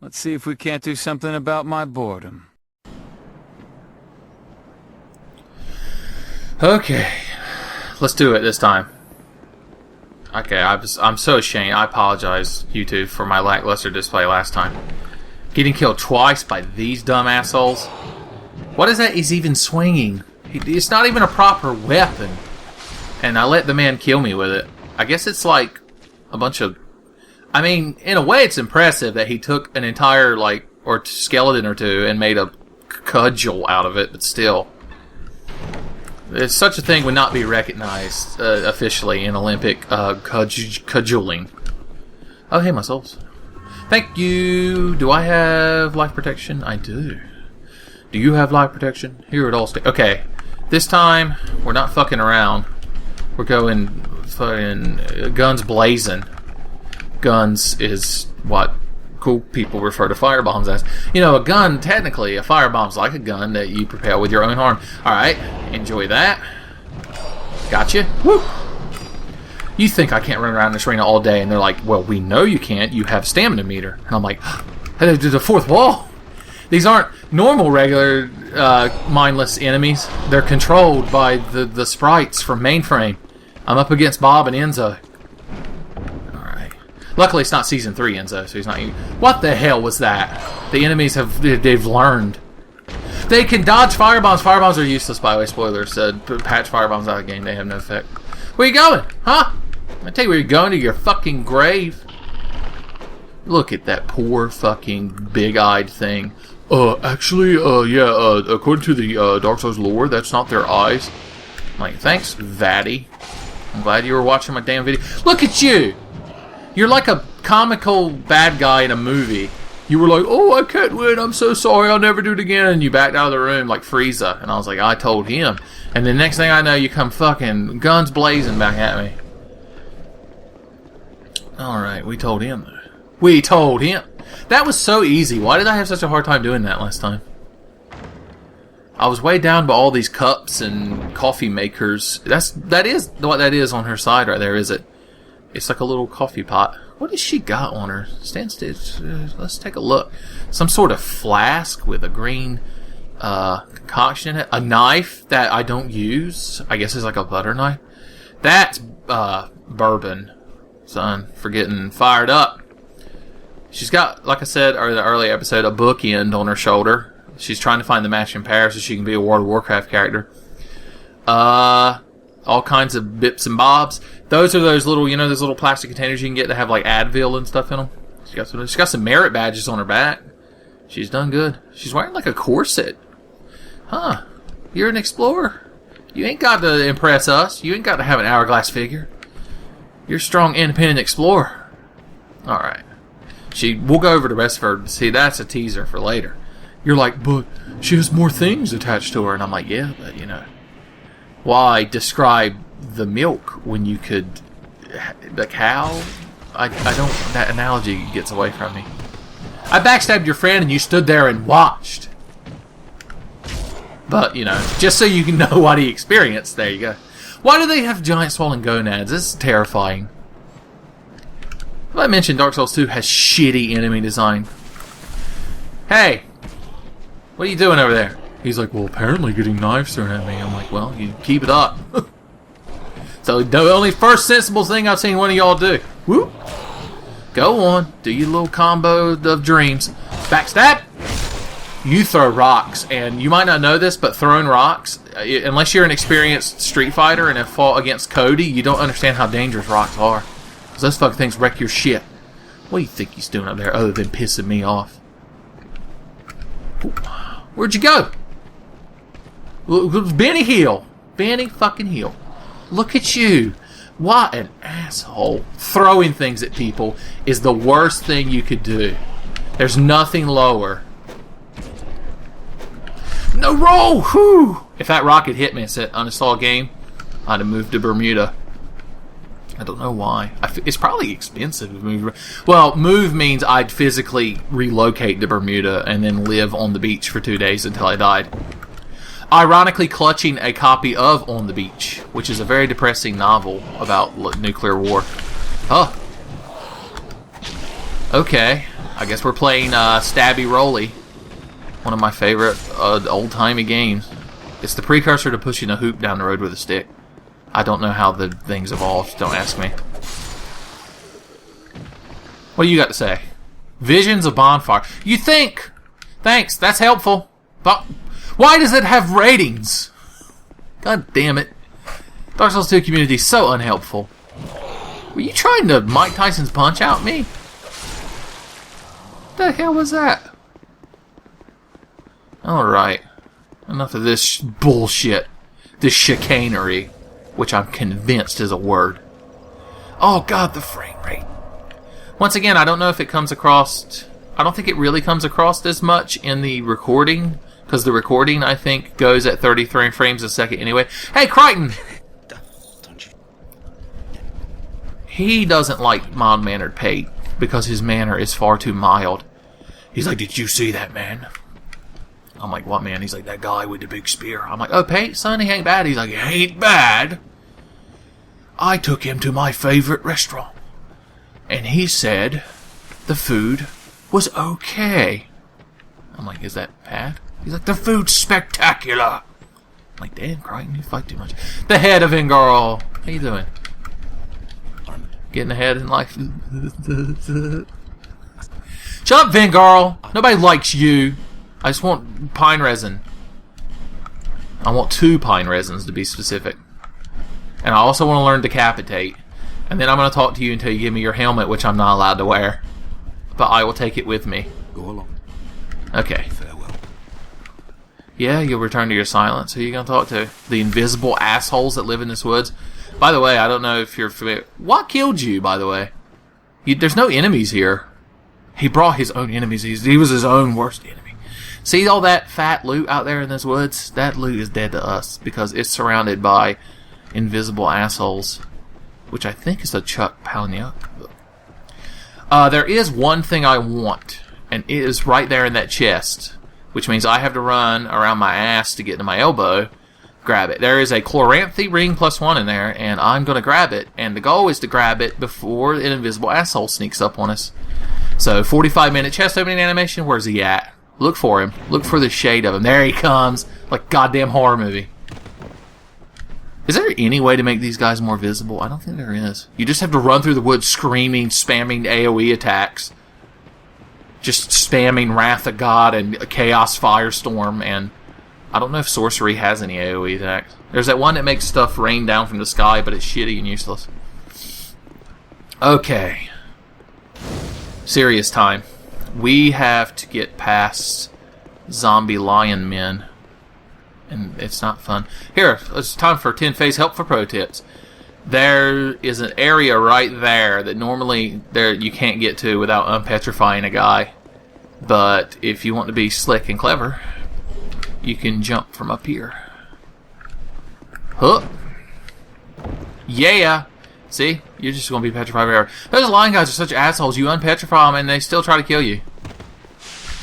Let's see if we can't do something about my boredom. Okay, let's do it this time. Okay, I'm so ashamed. I apologize, YouTube, for my lackluster display last time. Getting killed twice by these dumb assholes. What is that he's even swinging? It's not even a proper weapon. And I let the man kill me with it. I guess it's like a bunch of... I mean, in a way it's impressive that he took an entire, like, or skeleton or two and made a cudgel out of it, but still. Such a thing would not be recognized officially in Olympic cudgeling. Oh, hey, my souls. Thank you. Do I have life protection? I do. Do you have life protection? Here it all stays. Okay. This time, we're not fucking around. We're going fucking guns blazing. Guns is what cool people refer to firebombs as. You know, a gun, technically, a firebomb's like a gun that you propel with your own arm. Alright, enjoy that. Gotcha. Woo! You think I can't run around this arena all day, and they're like, well, we know you can't. You have stamina meter. And I'm like, hey, there's a fourth wall. These aren't normal, regular, mindless enemies. They're controlled by the sprites from Mainframe. I'm up against Bob and Enzo. Alright. Luckily, it's not Season 3, Enzo, so he's not... What the hell was that? The enemies they've learned. They can dodge firebombs. Firebombs are useless, by the way. Spoilers. Patch firebombs out of the game. They have no effect. Where you going? Huh? I tell you where you're going, to your fucking grave. Look at that poor fucking big-eyed thing. Actually, according to the Dark Souls lore, that's not their eyes. I'm like, thanks, Vatty. I'm glad you were watching my damn video. Look at you! You're like a comical bad guy in a movie. You were like, oh, I can't win, I'm so sorry, I'll never do it again. And you backed out of the room like Frieza. And I was like, I told him. And the next thing I know, you come fucking guns blazing back at me. Alright, we told him though. We told him. That was so easy. Why did I have such a hard time doing that last time? I was way down by all these cups and coffee makers. That is what that is on her side right there, is it? It's like a little coffee pot. What has she got on her? Stand still. Let's take a look. Some sort of flask with a green concoction in it. A knife that I don't use. I guess it's like a butter knife. That's bourbon. Son, for getting fired up. She's got, like I said in the early episode, a bookend on her shoulder. She's trying to find the match in Paris so she can be a World of Warcraft character. All kinds of bips and bobs. Those are those little, you know, those little plastic containers you can get that have like Advil and stuff in them. She's got some merit badges on her back. She's done good. She's wearing like a corset. Huh. You're an explorer. You ain't got to impress us. You ain't got to have an hourglass figure. You're a strong, independent explorer. Alright. We'll go over the rest of her. See, that's a teaser for later. You're like, but she has more things attached to her. And I'm like, yeah, but you know. Why describe the milk when you could... The cow? I don't... That analogy gets away from me. I backstabbed your friend and you stood there and watched. But, you know, just so you can know what he experienced, there you go. Why do they have giant swollen gonads? This is terrifying. Well, I mentioned Dark Souls 2 has shitty enemy design. Hey! What are you doing over there? He's like, well, apparently getting knives thrown at me. I'm like, well, you keep it up. So, the only first sensible thing I've seen one of y'all do. Whoop! Go on. Do your little combo of dreams. Backstab! You throw rocks, and you might not know this, but throwing rocks, unless you're an experienced Street Fighter and have fought against Cody, you don't understand how dangerous rocks are. Because those fucking things wreck your shit. What do you think he's doing up there other than pissing me off? Where'd you go? Benny Hill. Benny fucking Hill. Look at you. What an asshole. Throwing things at people is the worst thing you could do. There's nothing lower. No, roll! Whew! If that rocket hit me and said uninstall game, I'd have moved to Bermuda. I don't know why. It's probably expensive to move. Well, move means I'd physically relocate to Bermuda and then live on the beach for 2 days until I died. Ironically clutching a copy of On the Beach, which is a very depressing novel about nuclear war. Oh. Okay. I guess we're playing Stabby Rolly. One of my favorite old-timey games. It's the precursor to pushing a hoop down the road with a stick. I don't know how the things evolved. Don't ask me. What do you got to say? Visions of Bonfire. You think? Thanks, that's helpful. But why does it have ratings? God damn it. Dark Souls 2 community is so unhelpful. Were you trying to Mike Tyson's Punch out me? What the hell was that? Alright. Enough of this bullshit. This chicanery. Which I'm convinced is a word. Oh god, the frame rate. Once again, I don't know if it comes across... I don't think it really comes across as much in the recording. Because the recording, I think, goes at 33 frames a second anyway. Hey, Crichton! He doesn't like mild-mannered Pate. Because his manner is far too mild. He's like, did you see that, man? I'm like, what, man? He's like, that guy with the big spear. I'm like, oh, Pate, son, he ain't bad. He's like, he ain't bad. I took him to my favorite restaurant. And he said the food was okay. I'm like, is that bad? He's like, the food's spectacular. I'm like, damn, Crichton, you fight too much. The head of Ingarl. How you doing? Getting ahead in life. Shut up, Vingarl. Nobody likes you. I just want pine resin. I want 2 pine resins to be specific. And I also want to learn Decapitate. And then I'm going to talk to you until you give me your helmet, which I'm not allowed to wear. But I will take it with me. Go along. Okay. Farewell. Yeah, you'll return to your silence. Who are you going to talk to? The invisible assholes that live in this woods? By the way, I don't know if you're familiar. What killed you, by the way? There's no enemies here. He brought his own enemies. He was his own worst enemy. See all that fat loot out there in this woods? That loot is dead to us because it's surrounded by invisible assholes, which I think is a Chuck Palahniuk. There is one thing I want, and it is right there in that chest, which means I have to run around my ass to get to my elbow, grab it. There is a Chloranthy ring +1 in there, and I'm going to grab it, and the goal is to grab it before an invisible asshole sneaks up on us. So, 45-minute chest opening animation, where's he at? Look for him. Look for the shade of him. There he comes. Like a goddamn horror movie. Is there any way to make these guys more visible? I don't think there is. You just have to run through the woods screaming, spamming AoE attacks. Just spamming Wrath of God and Chaos Firestorm, and I don't know if Sorcery has any AoE attacks. There's that one that makes stuff rain down from the sky, but it's shitty and useless. Okay. Serious time. We have to get past zombie Lionmen. And it's not fun. Here, it's time for 10-phase help for pro tips. There is an area right there that normally you can't get to without unpetrifying a guy. But if you want to be slick and clever, you can jump from up here. Huh. Yeah. See? You're just going to be petrified forever. Those lion guys are such assholes. You unpetrify them and they still try to kill you.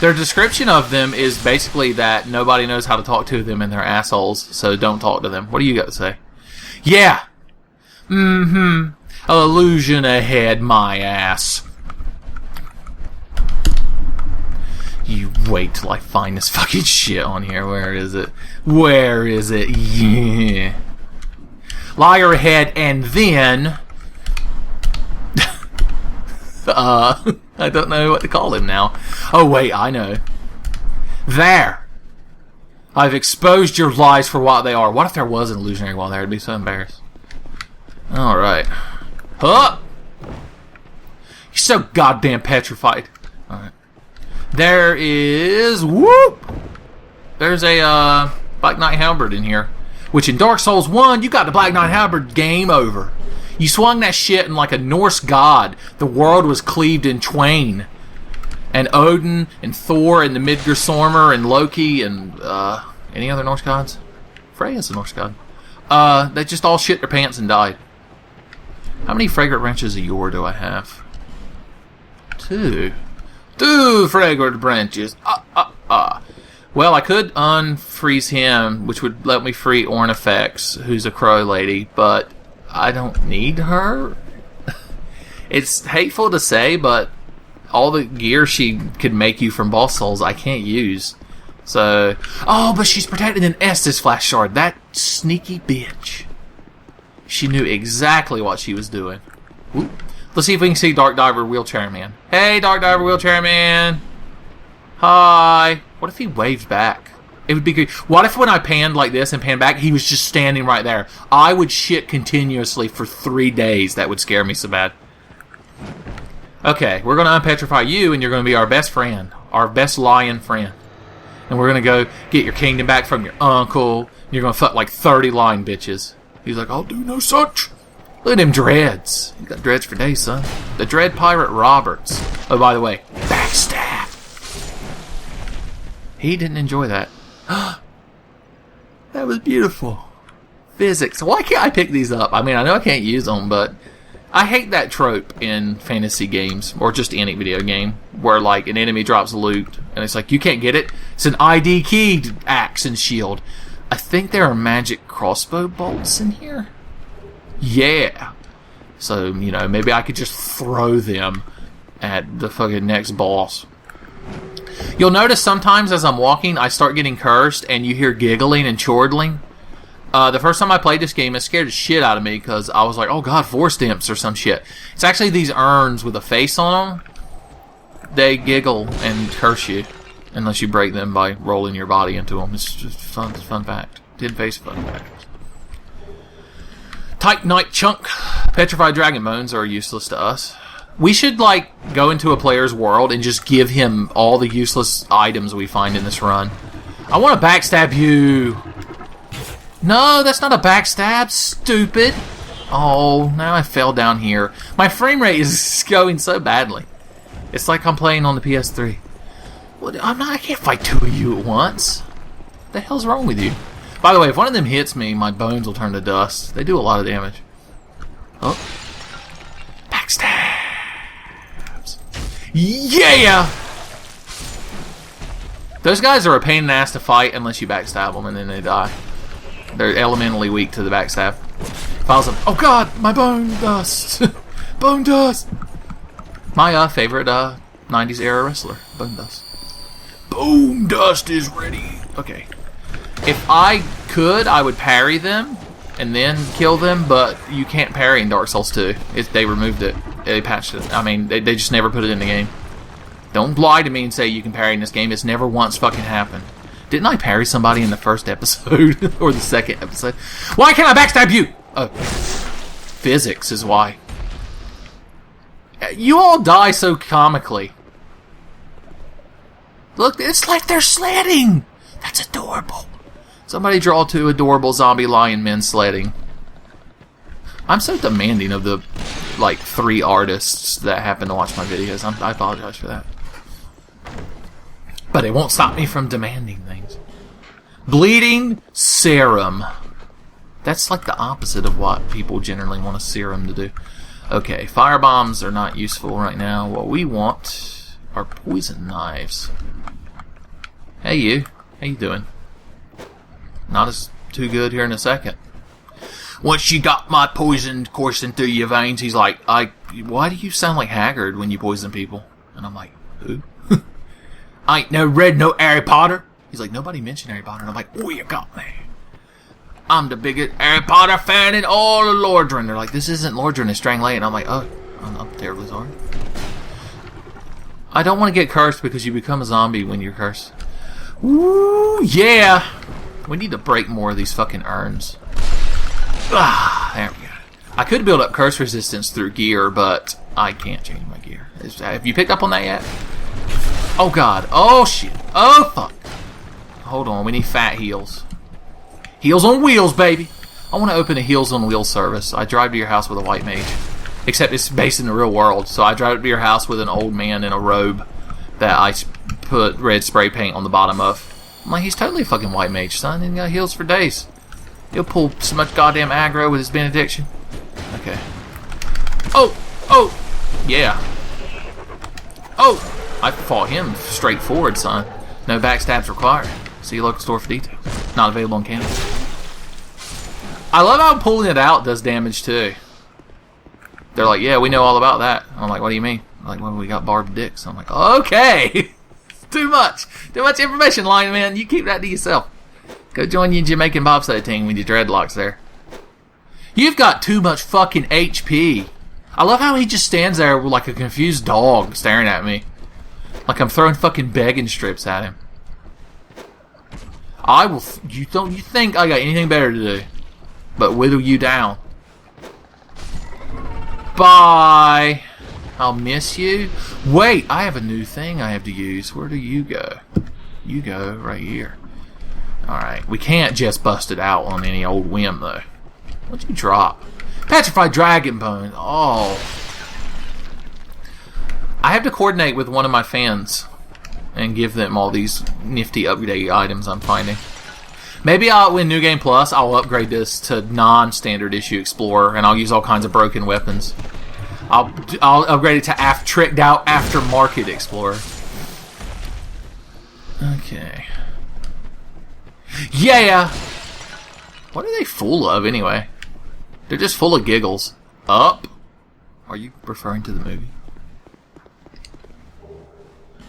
Their description of them is basically that nobody knows how to talk to them and they're assholes, so don't talk to them. What do you got to say? Yeah! Mm-hmm. Illusion ahead, my ass. You wait till I find this fucking shit on here. Where is it? Where is it? Yeah. Liar ahead, and then... I don't know what to call him now. Oh, wait, I know. There! I've exposed your lies for what they are. What if there was an illusionary wall there? I'd be so embarrassed. Alright. Huh! You're so goddamn petrified. Alright. There is... Whoop! There's a, Black Knight Halberd in here. Which in Dark Souls 1, you got the Black Knight Halberd, game over. You swung that shit in like a Norse god. The world was cleaved in twain. And Odin, and Thor, and the Midgardsormr, and Loki, and, any other Norse gods? Freya's a Norse god. They just all shit their pants and died. How many fragrant branches of yore do I have? 2. 2 fragrant branches. Well, I could unfreeze him, which would let me free Ornifex, who's a crow lady, but I don't need her. It's hateful to say, but all the gear she could make you from boss souls I can't use. So, oh, but she's protected in Estes flash shard. That sneaky bitch. She knew exactly what she was doing. Ooh. Let's see if we can see Dark Diver Wheelchair Man. Hey, Dark Diver Wheelchair Man. Hi. What if he waved back? It would be good. What if when I panned like this and panned back, he was just standing right there? I would shit continuously for 3 days. That would scare me so bad. Okay, we're going to unpetrify you, and you're going to be our best friend. Our best lion friend. And we're going to go get your kingdom back from your uncle. And you're going to fuck like 30 lion bitches. He's like, I'll do no such. Look at him dreads. He got dreads for days, son. The Dread Pirate Roberts. Oh, by the way, backstab. He didn't enjoy that. That was beautiful. Physics. Why can't I pick these up? I mean, I know I can't use them, but I hate that trope in fantasy games, or just any video game, where like an enemy drops loot, and it's like, you can't get it. It's an ID keyed axe and shield. I think there are magic crossbow bolts in here. Yeah. So, you know, maybe I could just throw them at the fucking next boss. You'll notice sometimes as I'm walking, I start getting cursed, and you hear giggling and chortling. The first time I played this game, it scared the shit out of me, because I was like, oh god, force imps or some shit. It's actually these urns with a face on them. They giggle and curse you, unless you break them by rolling your body into them. It's just fun fact. Did face fun fact. Titanite chunk. Petrified dragon bones are useless to us. We should, like, go into a player's world and just give him all the useless items we find in this run. I want to backstab you. No, that's not a backstab, stupid. Oh, now I fell down here. My frame rate is going so badly. It's like I'm playing on the PS3. Well, I can't fight 2 of you at once. What the hell's wrong with you? By the way, if one of them hits me, my bones will turn to dust. They do a lot of damage. Oh. Backstabs. Yeah! Those guys are a pain in the ass to fight unless you backstab them and then they die. They're elementally weak to the backstab. Oh god, my bone dust! Bone dust! My favorite 90s era wrestler, Bone Dust. Bone Dust is ready! Okay. If I could, I would parry them and then kill them, but you can't parry in Dark Souls 2. They removed it. They patched it. I mean, they just never put it in the game. Don't lie to me and say you can parry in this game. It's never once fucking happened. Didn't I parry somebody in the first episode? Or the second episode? Why can't I backstab you? Oh. Physics is why. You all die so comically. Look, it's like they're sledding. That's adorable. Somebody draw 2 adorable zombie lion men sledding. I'm so demanding of the, like, 3 artists that happen to watch my videos. I apologize for that. But it won't stop me from demanding things. Bleeding serum. That's like the opposite of what people generally want a serum to do. Okay, fire bombs are not useful right now. What we want are poison knives. Hey you, how you doing? Not as too good here in a second. Once you got my poison coursing through your veins, he's like, why do you sound like Haggard when you poison people? And I'm like, who? I ain't no read no Harry Potter. He's like, nobody mentioned Harry Potter. And I'm like, oh, you got me. I'm the biggest Harry Potter fan in all of Lordran. They're like, this isn't Lordran, it's Strangleigh. And I'm like, oh, I'm terribly sorry. I don't want to get cursed because you become a zombie when you're cursed. Ooh, yeah. We need to break more of these fucking urns. Ah, there we go. I could build up curse resistance through gear, but I can't change my gear. Have you picked up on that yet? Oh god. Oh shit. Oh fuck. Hold on, we need fat heels. Heels on wheels, baby. I want to open a Heels on Wheels service. I drive to your house with a white mage. Except it's based in the real world. So I drive to your house with an old man in a robe that I put red spray paint on the bottom of. I'm like, he's totally a fucking white mage, son. He got heals for days. He'll pull so much goddamn aggro with his benediction. Okay. Oh! Oh! Yeah. Oh! I fought him straightforward, son. No backstabs required. See your local store for details. Not available on Canada. I love how pulling it out does damage too. They're like, yeah, we know all about that. I'm like, what do you mean? Like when we got barbed dicks. I'm like, okay. Too much information, Lionmen. You keep that to yourself. Go join your Jamaican bobsleigh team with your dreadlocks there. You've got too much fucking HP. I love how he just stands there like a confused dog staring at me. Like I'm throwing fucking begging strips at him. I will... You think I got anything better to do but whittle you down. Bye. I'll miss you. Wait, I have a new thing I have to use. Where do you go? You go right here. Alright, we can't just bust it out on any old whim, though. What'd you drop? Petrified dragon bone. Oh. I have to coordinate with one of my fans and give them all these nifty upgrade items I'm finding. Maybe when New Game Plus, I'll upgrade this to non-standard issue Explorer, and I'll use all kinds of broken weapons. I'll upgrade it to tricked out aftermarket Explorer. Okay. Yeah! What are they full of, anyway? They're just full of giggles. Up? Are you referring to the movie?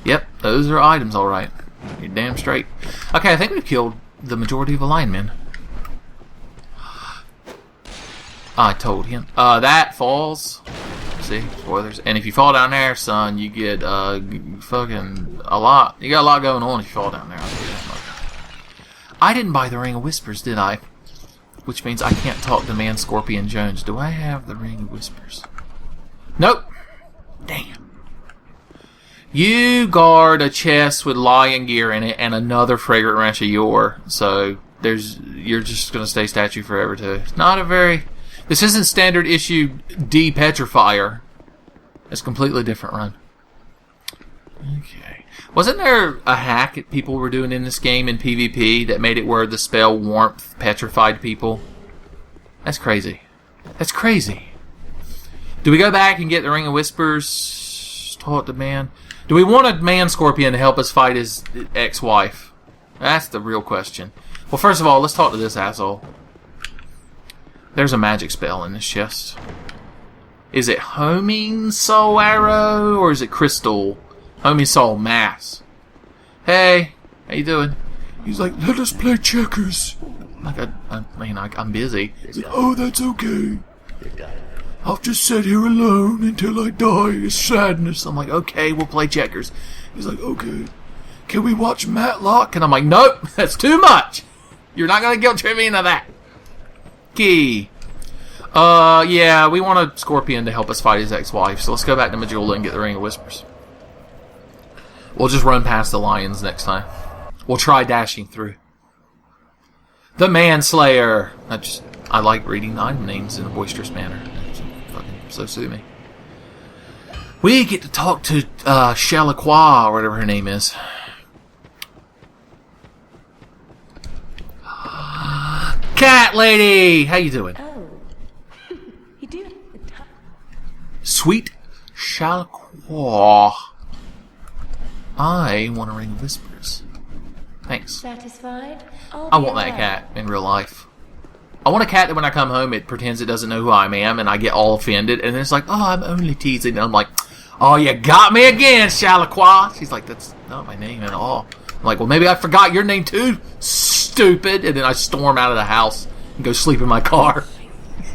Yep, those are items, alright. You're damn straight. Okay, I think we've killed the majority of the Lionmen. I told him. That falls. See, spoilers. And if you fall down there, son, you get fucking a lot. You got a lot going on if you fall down there. I didn't buy the Ring of Whispers, did I? Which means I can't talk to Man Scorpion Jones. Do I have the Ring of Whispers? Nope. Damn. You guard a chest with lion gear in it and another fragrant ranch of yore. So you're just gonna stay statue forever too. It's not a very... This isn't standard issue de-petrifier. It's a completely different run. Okay. Wasn't there a hack that people were doing in this game in PvP that made it where the spell Warmth petrified people? That's crazy. That's crazy. Do we go back and get the Ring of Whispers? Talk to Man. Do we want a Man Scorpion to help us fight his ex-wife? That's the real question. Well, first of all, let's talk to this asshole. There's a magic spell in this chest. Is it Homing Soul Arrow or is it Crystal? Homing Soul Mass. Hey, how you doing? He's like, let us play checkers. Like I'm busy. He's like, oh, that's okay. I'll just sit here alone until I die. It's sadness. I'm like, okay, we'll play checkers. He's like, okay. Can we watch Matlock? And I'm like, nope, that's too much. You're not gonna guilt trip me into that. Key. Yeah, we want a Scorpion to help us fight his ex-wife, so let's go back to Majula and get the Ring of Whispers. We'll just run past the lions next time. We'll try dashing through. The Manslayer. I like reading item names in a boisterous manner. So sue me. We get to talk to Shalaqua, or whatever her name is. Cat lady! How you doing? Oh. You do? Sweet Shalaqua. I want a Ring of Whispers. Thanks. Satisfied? I want that cat in real life. I want a cat that when I come home, it pretends it doesn't know who I am, and I get all offended, and then it's like, oh, I'm only teasing. And I'm like, oh, you got me again, Shalaqua. She's like, that's not my name at all. I'm like, well, maybe I forgot your name too, stupid. And then I storm out of the house and go sleep in my car.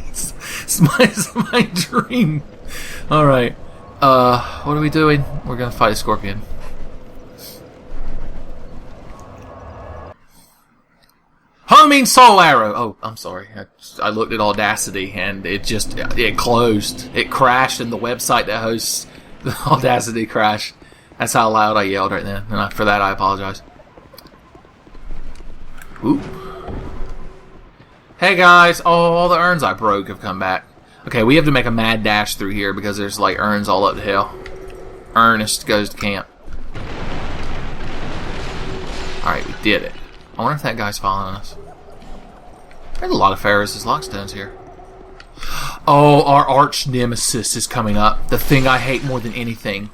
it's my dream. All right. What are we doing? We're going to fight a Scorpion. Homing Soul Arrow. Oh, I'm sorry. I looked at Audacity and it closed. It crashed, and the website that hosts the Audacity crashed. That's how loud I yelled right then. And for that, I apologize. Ooh. Hey guys. Oh, all the urns I broke have come back. Okay, we have to make a mad dash through here because there's like urns all up the hill. Ernest goes to camp. Alright, we did it. I wonder if that guy's following us. There's a lot of Ferris's Lockstones here. Oh, our arch nemesis is coming up. The thing I hate more than anything.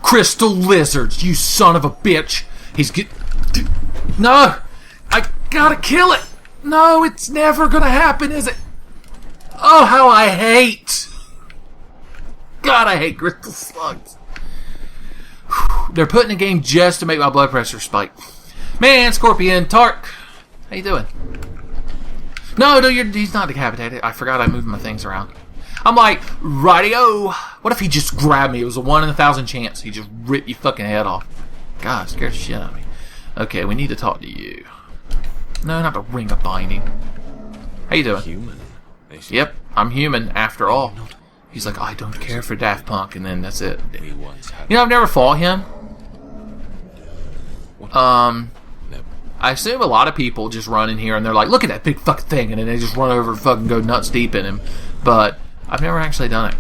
Crystal lizards, you son of a bitch. No! I gotta kill it! No, it's never gonna happen, is it? Oh, how I hate! God, I hate crystal slugs. They're put in the game just to make my blood pressure spike. Man, Scorpion, Tark, how you doing? No, he's not decapitated. I forgot I moved my things around. I'm like, rightio. What if he just grabbed me? It was a 1 in 1,000 chance. He just ripped your fucking head off. God, scared the shit out of me. Okay, we need to talk to you. No, not the ring of binding. How you doing? Human. Yep, I'm human after all. He's like, I don't care for Daft Punk, and then that's it. We once had. You know, I've never fought him. Never. I assume a lot of people just run in here and they're like, look at that big fucking thing, and then they just run over and fucking go nuts deep in him. But I've never actually done it.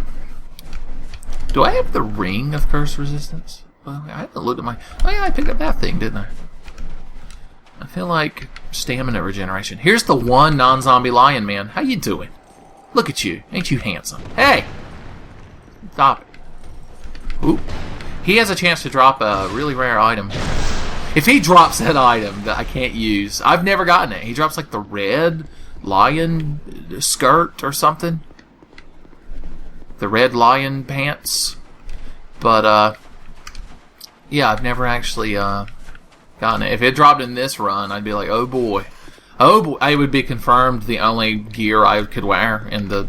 Do I have the ring of curse resistance? Well, I haven't looked at my... Oh yeah, I picked up that thing, didn't I? I feel like stamina regeneration. Here's the one non-zombie lion man. How you doing? Look at you. Ain't you handsome? Hey! Stop it. Ooh. He has a chance to drop a really rare item. If he drops that item that I can't use, I've never gotten it. He drops like the red lion skirt or something. The red lion pants. But, yeah, I've never actually gotten it. If it dropped in this run, I'd be like, oh boy. Oh boy. I would be confirmed the only gear I could wear in the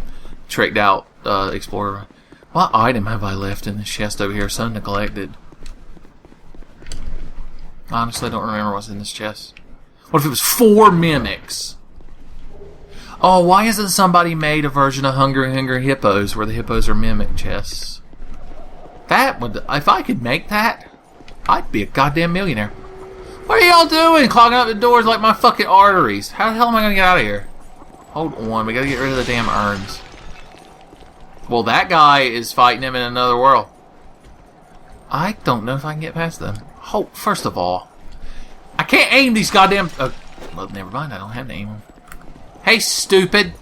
tricked out Explorer. What item have I left in this chest over here? So neglected. Honestly, I don't remember what's in this chest. What if it was 4 mimics? Oh, why hasn't somebody made a version of Hungry Hippos where the hippos are mimic chests? That would... If I could make that, I'd be a goddamn millionaire. What are y'all doing? Clogging up the doors like my fucking arteries. How the hell am I gonna get out of here? Hold on, we gotta get rid of the damn urns. Well, that guy is fighting him in another world. I don't know if I can get past them. Oh, first of all, I can't aim these goddamn... well, never mind, I don't have to aim them. Hey, stupid!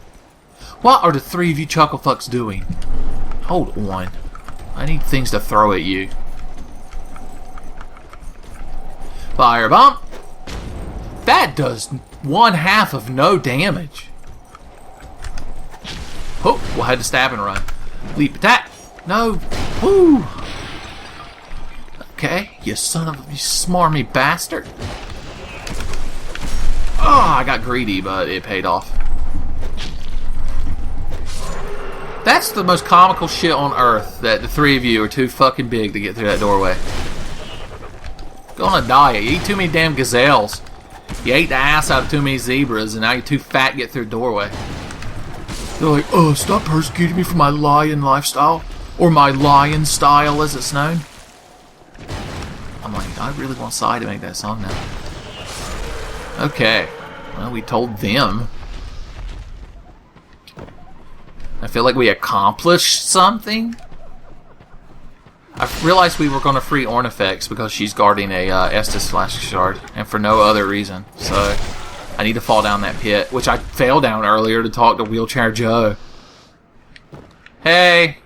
What are the 3 of you chucklefucks doing? Hold on. I need things to throw at you. Firebomb! That does 1/2 of no damage. Oh, we'll have to stab and run. Leap attack! No! Woo! Okay, you son of a smarmy bastard. Oh, I got greedy, but it paid off. That's the most comical shit on earth, that the 3 of you are too fucking big to get through that doorway. Go on a diet. You eat too many damn gazelles. You ate the ass out of too many zebras, and now you're too fat to get through the doorway. They're like, oh, stop persecuting me for my lion lifestyle. Or my lion style, as it's known. I'm like, I really want Sai to make that song now. Okay. Well, we told them. I feel like we accomplished something. I realized we were going to free Ornifex because she's guarding a Estus Flash Shard, and for no other reason. So, I need to fall down that pit, which I fell down earlier to talk to Wheelchair Joe. Hey!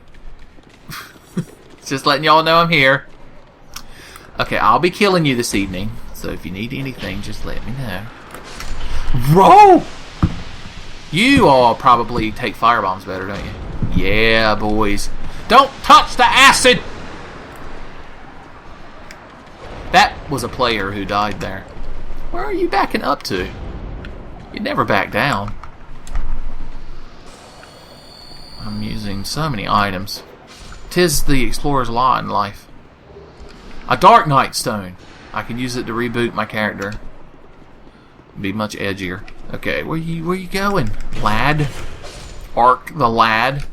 Just letting y'all know I'm here. Okay, I'll be killing you this evening, so if you need anything, just let me know. Roll! You all probably take firebombs better, don't you? Yeah, boys. Don't touch the acid! That was a player who died there. Where are you backing up to? You never back down. I'm using so many items. 'Tis the explorer's law in life. A Dark Knight Stone. I can use it to reboot my character. Be much edgier. Okay, where you going, lad? Ark the lad.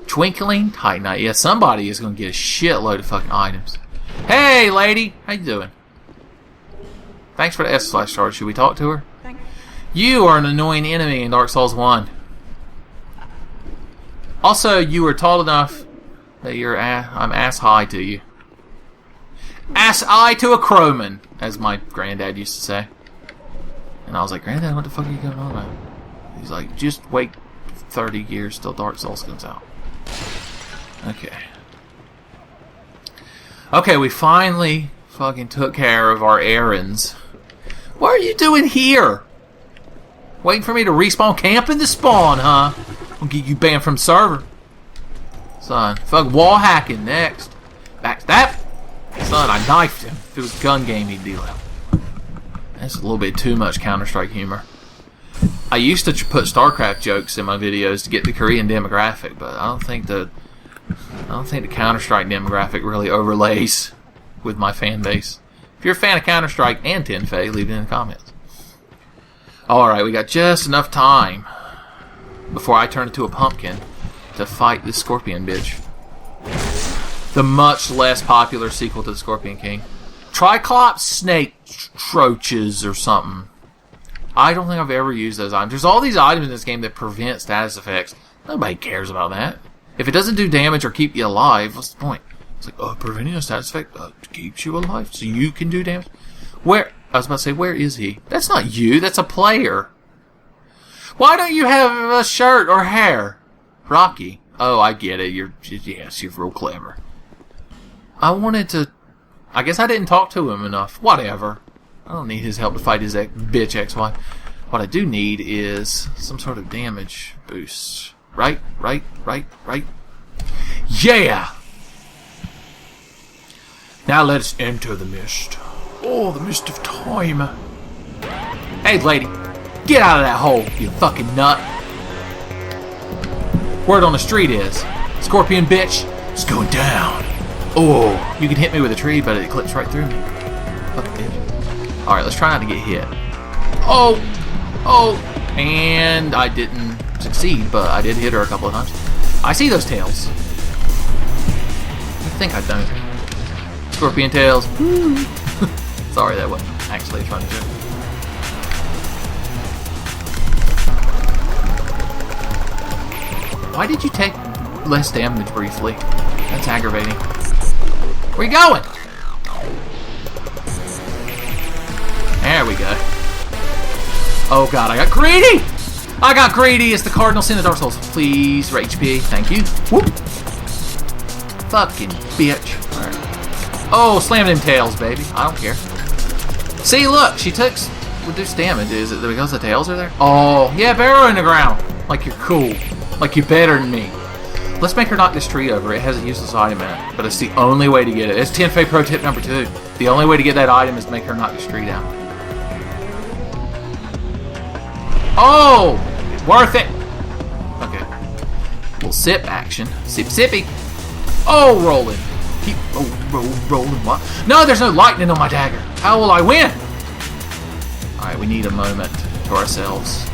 Twinkling Titanite. Yeah, somebody is going to get a shitload of fucking items. Hey, lady! How you doing? Thanks for the S-Slash charge. Should we talk to her? Thanks. You are an annoying enemy in Dark Souls 1. Also, you are tall enough that I'm ass high to you. Ass eye to a crowman, as my granddad used to say. And I was like, Granddad, what the fuck are you going on about? He's like, just wait 30 years till Dark Souls comes out. Okay. Okay, we finally fucking took care of our errands. What are you doing here? Waiting for me to respawn camp in the spawn, huh? I'll get you banned from server. Son, fuck wall hacking next. Backstab. Son, I knifed him. If it was a gun game, he'd deal out. That's a little bit too much Counter-Strike humor. I used to put StarCraft jokes in my videos to get the Korean demographic, but I don't think the Counter-Strike demographic really overlays with my fan base. If you're a fan of Counter-Strike and Tenfei, leave it in the comments. Alright, we got just enough time before I turn into a pumpkin to fight this Scorpion bitch. The much less popular sequel to the Scorpion King. Triclops Snake Troches or something. I don't think I've ever used those items. There's all these items in this game that prevent status effects. Nobody cares about that. If it doesn't do damage or keep you alive, what's the point? It's like, oh, preventing a status effect keeps you alive so you can do damage. Where? I was about to say, where is he? That's not you. That's a player. Why don't you have a shirt or hair? Rocky. Oh, I get it. Yes, you're real clever. I wanted to... I guess I didn't talk to him enough. Whatever. I don't need his help to fight his bitch ex-wife. What I do need is some sort of damage boost. Right. Yeah! Now let us enter the mist. Oh, the mist of time. Hey, lady. Get out of that hole, you fucking nut. Word on the street is, Scorpion bitch, it's going down. Oh, you can hit me with a tree, but it clips right through me. Fucking bitch. Alright, let's try not to get hit. Oh! And I didn't succeed, but I did hit her a couple of times. I see those tails. I think I don't. Scorpion tails. Sorry, that wasn't actually a funny joke. Why did you take less damage briefly? That's aggravating. Where you going? There we go. Oh god, I got greedy! I got greedy! It's the cardinal sin of Dark Souls. Please, for HP. Thank you. Whoop! Fucking bitch. Alright. Oh, slam them tails, baby. I don't care. See, look, she took reduced damage. Is it because the tails are there? Oh, yeah, barrow in the ground. Like you're cool. Like you're better than me. Let's make her knock this tree over. It has a useless item in it, but it's the only way to get it. It's Tenfei Pro tip number 2. The only way to get that item is to make her knock this tree down. Oh! Worth it! Okay. Little sip action. Sip sippy. Oh, rolling. Keep rolling. What? No, there's no lightning on my dagger. How will I win? Alright, we need a moment to ourselves.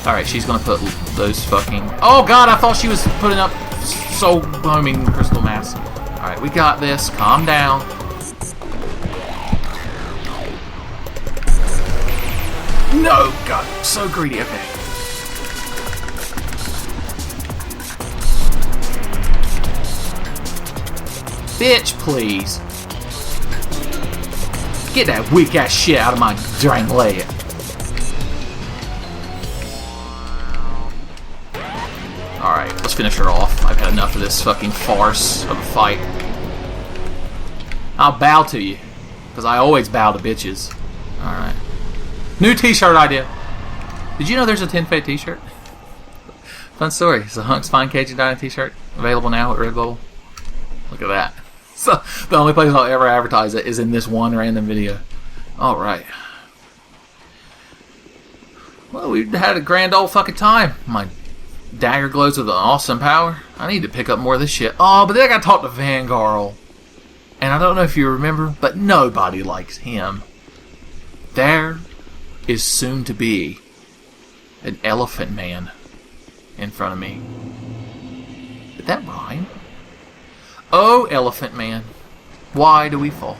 Alright, she's gonna put those fucking... Oh god, I thought she was putting up soul homing crystal mass. Alright, we got this. Calm down. No! God, so greedy. Okay. Bitch, please. Get that weak ass shit out of my dang leg. Alright, let's finish her off. I've had enough of this fucking farce of a fight. I'll bow to you, because I always bow to bitches. Alright. New t-shirt idea. Did you know there's a Tenfei t-shirt? Fun story. It's a Hunk's Fine Cajun Dine t-shirt. Available now at Redbubble. Look at that. So, the only place I'll ever advertise it is in this one random video. Alright. Well, we've had a grand old fucking time. My dagger glows with an awesome power. I need to pick up more of this shit. Oh, but then I gotta talk to Vanguard. And I don't know if you remember, but nobody likes him. There is soon to be an elephant man in front of me. Did that rhyme? Oh, elephant man, why do we fall?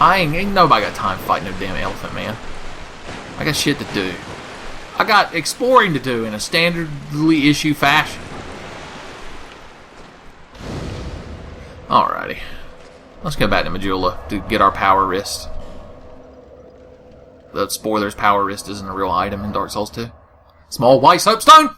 Ain't nobody got time to fight no damn elephant man. I got shit to do. I got exploring to do in a standardly issue fashion. Alrighty. Let's go back to Majula to get our power wrist. The spoilers, power wrist isn't a real item in Dark Souls 2. Small white soapstone!